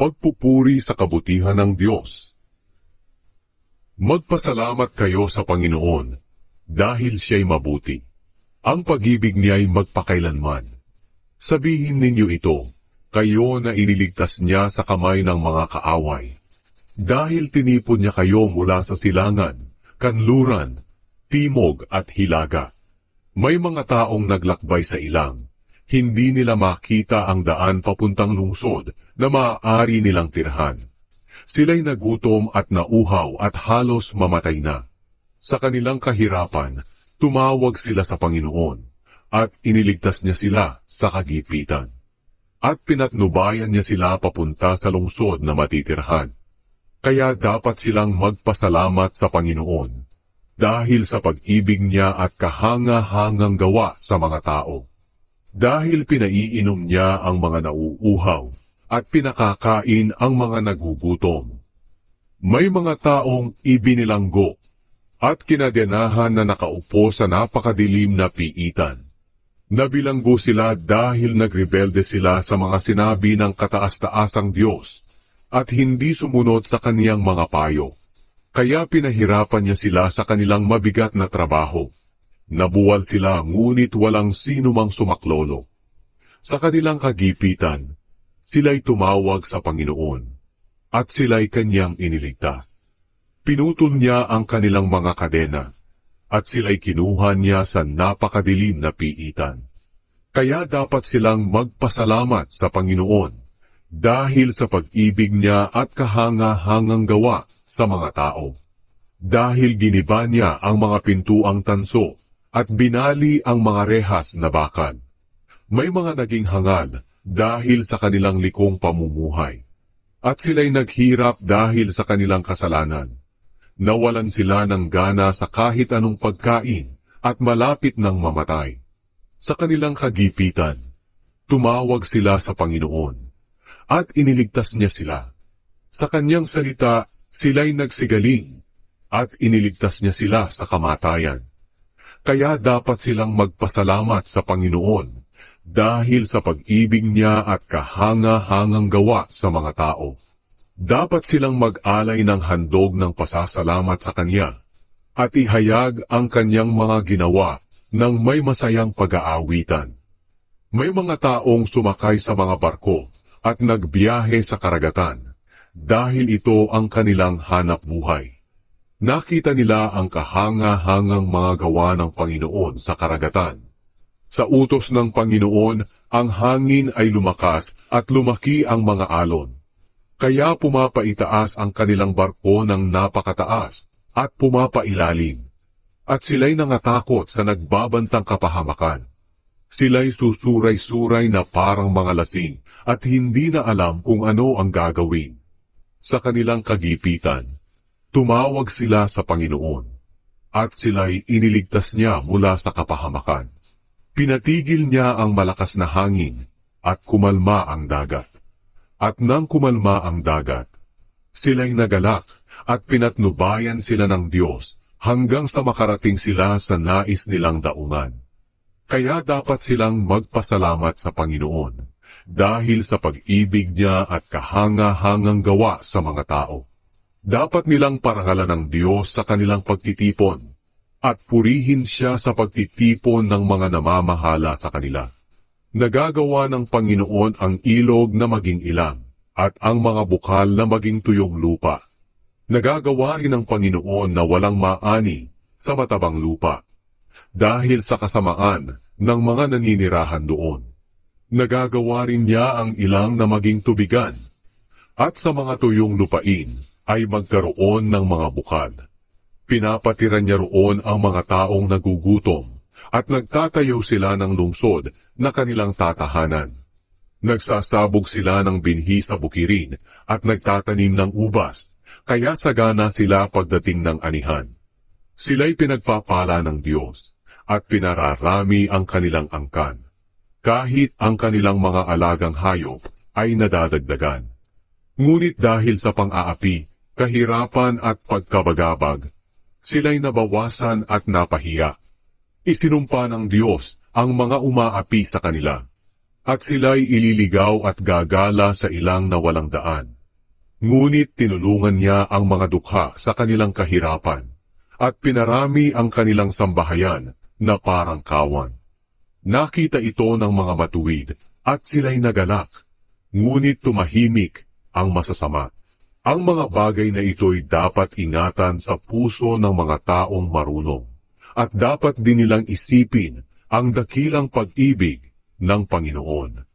Pagpupuri sa kabutihan ng Diyos. Magpasalamat kayo sa Panginoon, dahil Siya'y mabuti. Ang pag-ibig niya'y magpakailanman. Sabihin ninyo ito, kayo na iniligtas niya sa kamay ng mga kaaway. Dahil tinipon niya kayo mula sa silangan, kanluran, timog at hilaga. May mga taong naglakbay sa ilang. Hindi nila makita ang daan papuntang lungsod na maaari nilang tirhan. Sila'y nagutom at nauhaw at halos mamatay na. Sa kanilang kahirapan, tumawag sila sa Panginoon, at iniligtas niya sila sa kagipitan. At pinatnubayan niya sila papunta sa lungsod na matitirhan. Kaya dapat silang magpasalamat sa Panginoon, dahil sa pag-ibig niya at kahanga-hangang gawa sa mga tao. Dahil pinaiinom niya ang mga nauuhaw, at pinakakain ang mga nagugutom. May mga taong ibinilanggo, at kinadenahan na nakaupo sa napakadilim na piitan. Nabilanggo sila dahil nagrebelde sila sa mga sinabi ng kataas-taasang Diyos, at hindi sumunod sa kaniyang mga payo. Kaya pinahirapan niya sila sa kanilang mabigat na trabaho. Nabuwal sila ngunit walang sino mang sumaklolo. Sa kanilang kagipitan, sila'y tumawag sa Panginoon, at sila'y kanyang iniligtas. Pinutol niya ang kanilang mga kadena, at sila'y kinuha niya sa napakadilim na piitan. Kaya dapat silang magpasalamat sa Panginoon, dahil sa pag-ibig niya at kahanga-hangang gawa sa mga tao. Dahil giniba niya ang mga pintuang tanso, at binali ang mga rehas na bakal. May mga naging hangal dahil sa kanilang likong pamumuhay. At sila'y naghirap dahil sa kanilang kasalanan. Nawalan sila ng gana sa kahit anong pagkain at malapit ng mamatay. Sa kanilang kagipitan, tumawag sila sa Panginoon, at iniligtas niya sila. Sa kanyang salita, sila'y nagsigaling, at iniligtas niya sila sa kamatayan. Kaya dapat silang magpasalamat sa Panginoon, dahil sa pag-ibig niya at kahanga-hangang gawa sa mga tao. Dapat silang mag-alay ng handog ng pasasalamat sa Kanya, at ihayag ang Kanyang mga ginawa ng may masayang pag-aawitan. May mga taong sumakay sa mga barko at nagbiyahe sa karagatan, dahil ito ang kanilang hanap buhay. Nakita nila ang kahanga-hangang mga gawa ng Panginoon sa karagatan. Sa utos ng Panginoon, ang hangin ay lumakas at lumaki ang mga alon. Kaya pumapaitaas ang kanilang barko ng napakataas at pumapailalim. At sila'y nangatakot sa nagbabantang kapahamakan. Sila'y susuray-suray na parang mga lasing at hindi na alam kung ano ang gagawin. Sa kanilang kagipitan, tumawag sila sa Panginoon, at sila'y iniligtas niya mula sa kapahamakan. Pinatigil niya ang malakas na hangin, at kumalma ang dagat. At nang kumalma ang dagat, sila'y nagalak, at pinatnubayan sila ng Diyos, hanggang sa makarating sila sa nais nilang daungan. Kaya dapat silang magpasalamat sa Panginoon, dahil sa pag-ibig niya at kahanga-hangang gawa sa mga tao. Dapat nilang parangalan ng Diyos sa kanilang pagtitipon, at purihin siya sa pagtitipon ng mga namamahala sa kanila. Nagagawa ng Panginoon ang ilog na maging ilang, at ang mga bukal na maging tuyong lupa. Nagagawa rin ng Panginoon na walang maani sa matabang lupa, dahil sa kasamaan ng mga naninirahan doon. Nagagawa rin niya ang ilang na maging tubigan, at sa mga tuyong lupain ay magkaroon ng mga bukal. Pinapatiran niya roon ang mga taong nagugutom, at nagtatayo sila ng lungsod na kanilang tatahanan. Nagsasabog sila ng binhi sa bukirin, at nagtatanim ng ubas, kaya sagana sila pagdating ng anihan. Sila'y pinagpapala ng Diyos, at pinararami ang kanilang angkan. Kahit ang kanilang mga alagang hayop ay nadadagdagan. Ngunit dahil sa pang-aapi, kahirapan at pagkabagabag, sila'y nabawasan at napahiya. Isinumpa ng Diyos ang mga umaapi sa kanila. at sila'y ililigaw at gagala sa ilang nawalang daan. Ngunit tinulungan niya ang mga dukha sa kanilang kahirapan, at pinarami ang kanilang sambahayan na parang kawan. Nakita ito ng mga matuwid, at sila'y nagalak, ngunit tumahimik ang masasama. Ang mga bagay na ito'y dapat ingatan sa puso ng mga taong marunong, at dapat din nilang isipin ang dakilang pag-ibig ng Panginoon.